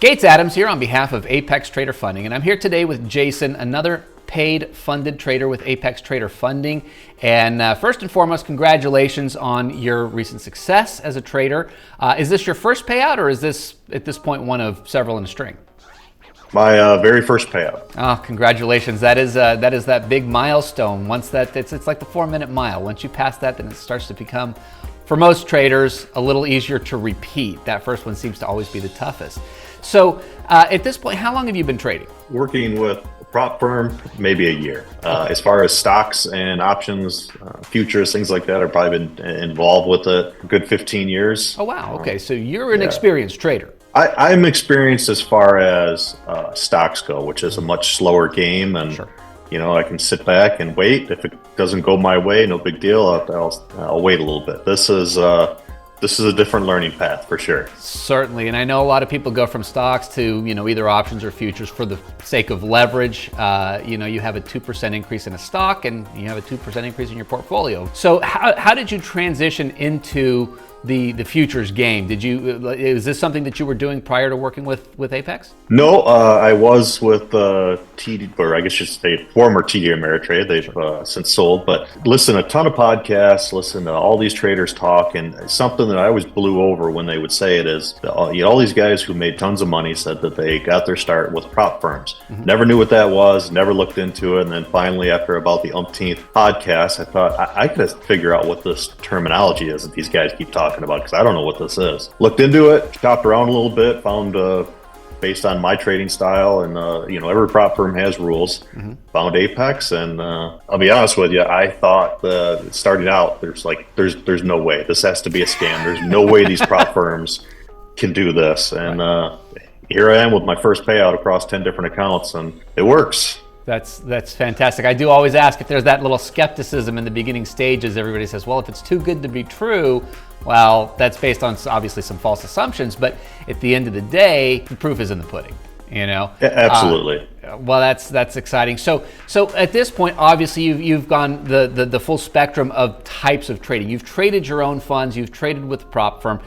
Gates Adams here on behalf of Apex Trader Funding, and I'm here today with Jason, another paid funded trader with Apex Trader Funding. And first and foremost, congratulations on your recent success as a trader. Is this your first payout, or is this at this point one of several in a string? My very first payout. Oh, congratulations. That is that big milestone. Once that, it's like the 4-minute mile. Once you pass that, then it starts to become, for most traders, a little easier to repeat. That first one seems to always be the toughest. So at this point, how long have you been trading? Working with a prop firm, maybe a year. As far as stocks and options, futures, things like that, I've probably been involved with it a good 15 years. Oh, wow. Okay, so you're an experienced trader. I'm experienced as far as stocks go, which is a much slower game, and Sure. you know, I can sit back and wait. If it doesn't go my way, no big deal. I'll wait a little bit. This is a different learning path for sure. Certainly, and I know a lot of people go from stocks to either options or futures for the sake of leverage. You have a 2% increase in a stock, and you have a 2% increase in your portfolio. So how did you transition into the futures game? Is this something that you were doing prior to working with Apex? No, I was with TD, or I guess you should say former TD Ameritrade. They've since sold, but listen a ton of podcasts, listen to all these traders talk, and something that I always blew over when they would say it is, all these guys who made tons of money said that they got their start with prop firms. Mm-hmm. Never knew what that was, never looked into it, and then finally, after about the umpteenth podcast, I thought I could figure out what this terminology is that these guys keep talking about, because I don't know what this is. Looked into it, shopped around a little bit, found based on my trading style, and every prop firm has rules. Mm-hmm. Found Apex, and I'll be honest with you, I thought starting out, there's no way this has to be a scam. There's no way these prop firms can do this, and here I am with my first payout across 10 different accounts, and it works. That's fantastic. I do always ask if there's that little skepticism in the beginning stages. Everybody says, well, if it's too good to be true, well, that's based on obviously some false assumptions, but at the end of the day, the proof is in the pudding, Yeah, absolutely. Well, that's exciting. So at this point, obviously you've gone the full spectrum of types of trading. You've traded your own funds, you've traded with a prop firm.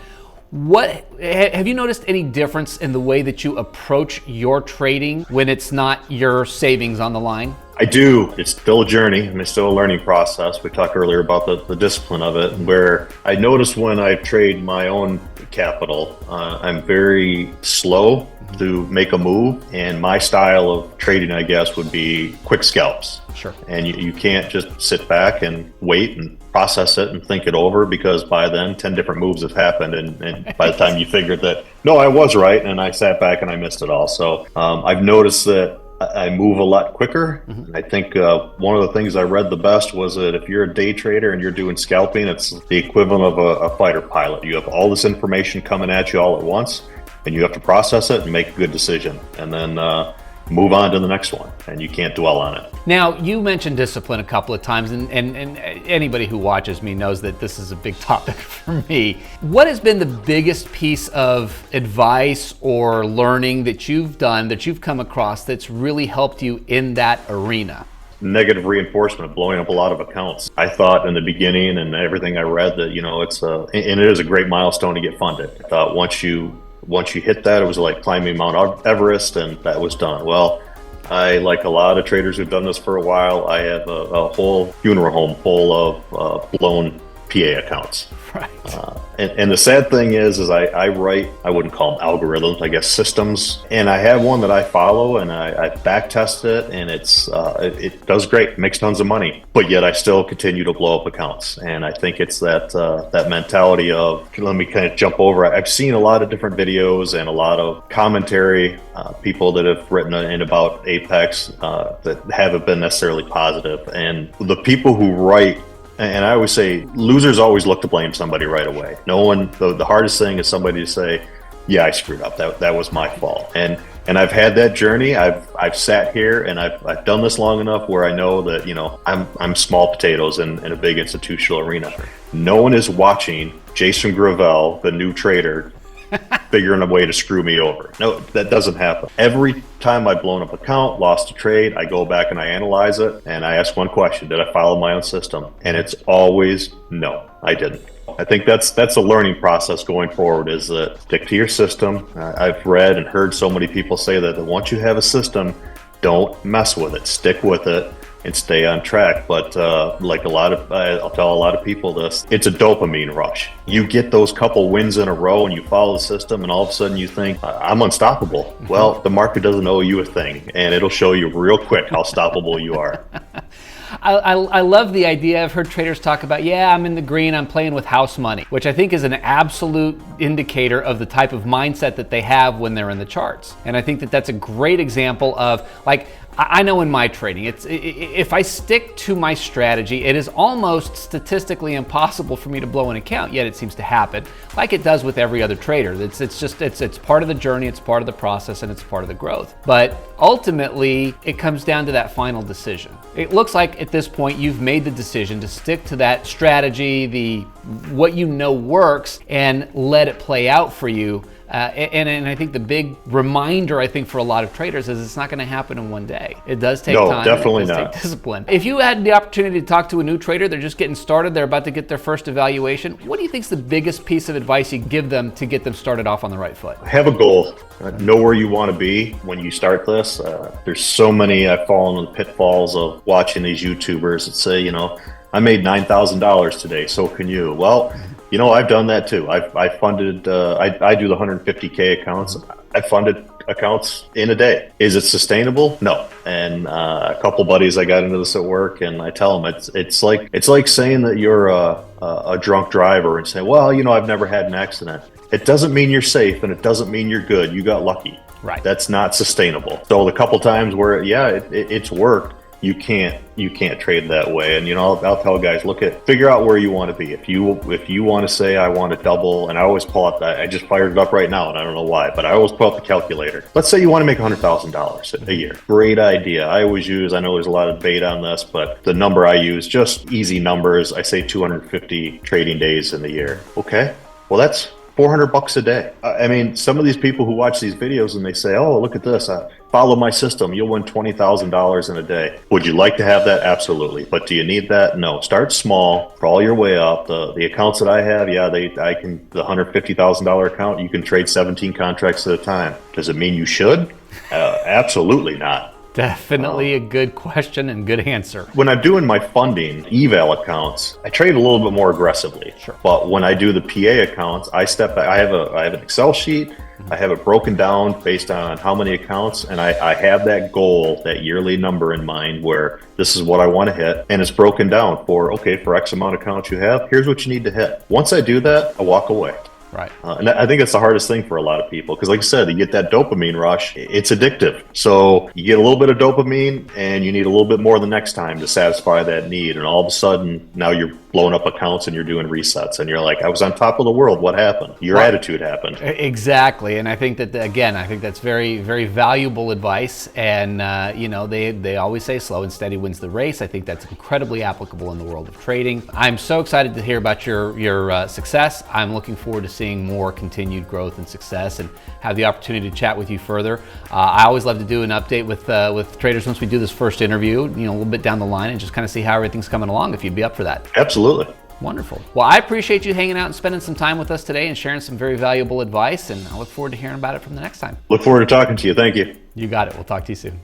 What have you noticed any difference in the way that you approach your trading when it's not your savings on the line? I do. It's still a journey, and it's still a learning process. We talked earlier about the discipline of it, where I notice when I trade my own capital, I'm very slow to make a move, and my style of trading, I guess, would be quick scalps. Sure. And you can't just sit back and wait and process it and think it over, because by then 10 different moves have happened, and by the time you figured that, no, I was right, and I sat back and I missed it all. So I've noticed that I move a lot quicker. Mm-hmm. I think one of the things I read the best was that if you're a day trader and you're doing scalping, it's the equivalent of a fighter pilot. You have all this information coming at you all at once, and you have to process it and make a good decision, and then move on to the next one, and you can't dwell on it. Now, you mentioned discipline a couple of times, and anybody who watches me knows that this is a big topic for me. What has been the biggest piece of advice or learning that you've done, that you've come across, that's really helped you in that arena? Negative reinforcement, blowing up a lot of accounts. I thought in the beginning, and everything I read, that it is a great milestone to get funded. I thought once you hit that, it was like climbing Mount Everest, and that was done. Well, I, like a lot of traders who've done this for a while, I have a whole funeral home full of blown PA accounts. Right. And the sad thing is I write, I wouldn't call them algorithms, I guess systems. And I have one that I follow, and I back test it, and it does great, makes tons of money. But yet I still continue to blow up accounts. And I think it's that mentality of, let me kind of jump over. I've seen a lot of different videos and a lot of commentary, people that have written in about Apex that haven't been necessarily positive. And the people who write, and I always say, losers always look to blame somebody right away. No one, the hardest thing is somebody to say, yeah, I screwed up. That was my fault. And I've had that journey. I've sat here, and I've done this long enough where I know that, I'm small potatoes in a big institutional arena. No one is watching Jason Gravel, the new trader, figuring a way to screw me over. No, that doesn't happen. Every time I've blown up an account, lost a trade, I go back and I analyze it, and I ask one question: did I follow my own system? And it's always no, I didn't. I think that's a learning process going forward, is that stick to your system. I've read and heard so many people say that once you have a system, don't mess with it, stick with it and stay on track. But like I'll tell a lot of people this, it's a dopamine rush. You get those couple wins in a row and you follow the system and all of a sudden you think, I'm unstoppable. Well, the market doesn't owe you a thing, and it'll show you real quick how stoppable you are. I love the idea. I've heard traders talk about, yeah, I'm in the green, I'm playing with house money, which I think is an absolute indicator of the type of mindset that they have when they're in the charts. And I think that that's a great example of, like, I know in my trading, if I stick to my strategy, it is almost statistically impossible for me to blow an account, yet it seems to happen, like it does with every other trader. It's part of the journey, it's part of the process, and it's part of the growth. But ultimately, it comes down to that final decision. It looks like at this point, you've made the decision to stick to that strategy, what you know works, and let it play out for you. And I think the big reminder, I think, for a lot of traders is it's not going to happen in one day. It does take time. No, definitely not. Take discipline. If you had the opportunity to talk to a new trader, they're just getting started, they're about to get their first evaluation, what do you think is the biggest piece of advice you give them to get them started off on the right foot? Have a goal. Know where you want to be when you start this. There's so many, I've fallen in the pitfalls of watching these YouTubers that say, I made $9,000 today, so can you? Well, I've done that too. I funded, I do the 150K accounts. I funded accounts in a day. Is it sustainable? No. And a couple buddies, I got into this at work, and I tell them it's like saying that you're a drunk driver and say, well, I've never had an accident. It doesn't mean you're safe, and it doesn't mean you're good. You got lucky. Right. That's not sustainable. So the couple times where, it's worked, you can't trade that way. And I'll tell guys, figure out where you want to be. If you want to say I want to double, and I always pull up that, I just fired it up right now and I don't know why, but I always pull up the calculator. Let's say you want to make $100,000 a year. Great idea. I know there's a lot of debate on this, but the number I use, just easy numbers, I say 250 trading days in the year. Okay, well, that's $400 a day. I mean, some of these people who watch these videos and they say, oh, look at this, follow my system, you'll win $20,000 in a day. Would you like to have that? Absolutely. But do you need that? No. Start small, crawl your way up. The accounts that I have, the $150,000 account, you can trade 17 contracts at a time. Does it mean you should? Absolutely not. Definitely a good question and good answer. When I'm doing my funding eval accounts, I trade a little bit more aggressively. Sure. But when I do the PA accounts, I step back. I have an Excel sheet. I have it broken down based on how many accounts, and I have that goal, that yearly number in mind where this is what I want to hit, and it's broken down for X amount of accounts you have, here's what you need to hit. Once I do that, I walk away. Right. And I think that's the hardest thing for a lot of people, because like I said, you get that dopamine rush, it's addictive. So you get a little bit of dopamine and you need a little bit more the next time to satisfy that need. And all of a sudden now you're blowing up accounts and you're doing resets and you're like, I was on top of the world. What happened? Your attitude happened. Exactly. And I think that, again, I think that's very, very valuable advice. And, they always say slow and steady wins the race. I think that's incredibly applicable in the world of trading. I'm so excited to hear about your success. I'm looking forward to seeing more continued growth and success and have the opportunity to chat with you further. I always love to do an update with traders once we do this first interview, a little bit down the line, and just kind of see how everything's coming along, if you'd be up for that. Absolutely. Wonderful. Well, I appreciate you hanging out and spending some time with us today and sharing some very valuable advice, and I look forward to hearing about it from the next time. Look forward to talking to you. Thank you. You got it. We'll talk to you soon.